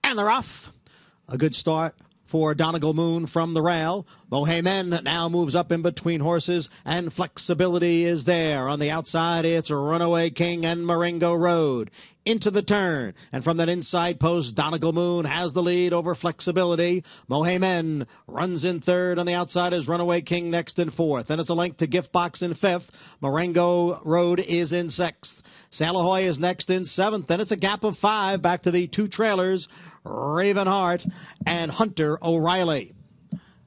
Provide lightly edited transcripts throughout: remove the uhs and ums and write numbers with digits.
And they're off. A good start for Donegal Moon from the rail. Mohaymen now moves up in between horses, and Flexibility is there. On the outside, it's Runaway King and Marengo Road. Into the turn, and from that inside post, Donegal Moon has the lead over Flexibility. Mohaymen runs in third. On the outside is Runaway King next in fourth. And it's a length to Gift Box in fifth. Marengo Road is in sixth. Salahoy is next in seventh. And it's a gap of 5 back to the 2 trailers, Ravenheart and Hunter O'Reilly.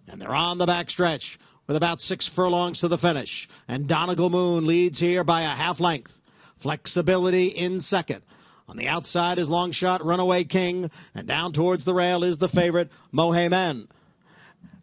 And they're on the backstretch with about 6 furlongs to the finish. And Donegal Moon leads here by a half length. Flexibility in second. On the outside is long shot Runaway King, and down towards the rail is the favorite Mohaymen.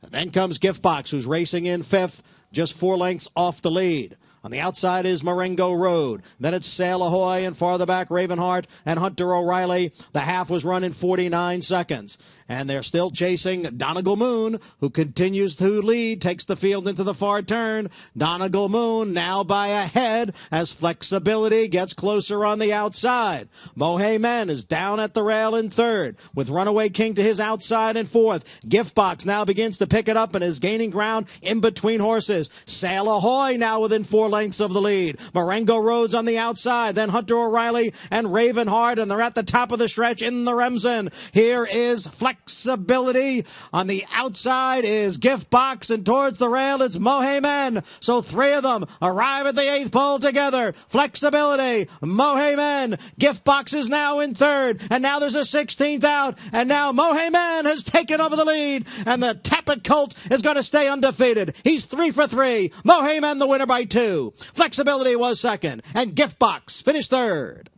And then comes Gift Box, who's racing in fifth, just 4 lengths off the lead. On the outside is Marengo Road. Then it's Sail Ahoy, and farther back Ravenheart and Hunter O'Reilly. The half was run in 49 seconds. And they're still chasing Donegal Moon, who continues to lead, takes the field into the far turn. Donegal Moon now by a head as Flexibility gets closer on the outside. Mohaymen is down at the rail in third, with Runaway King to his outside in fourth. Gift Box now begins to pick it up and is gaining ground in between horses. Sail Ahoy now within 4 lengths of the lead. Marengo Road's on the outside, then Hunter O'Reilly and Ravenheart, and they're at the top of the stretch in the Remsen. Here is Flexibility. On the outside is Gift Box, and towards the rail it's Mohaymen. So 3 of them arrive at the 8th pole together. Flexibility, Mohaymen. Gift Box is now in third, and now there's a 16th out, and now Mohaymen has taken over the lead, and the Tappet Colt is going to stay undefeated. He's 3 for 3. Mohaymen the winner by 2. Flexibility was second, and Gift Box finished third.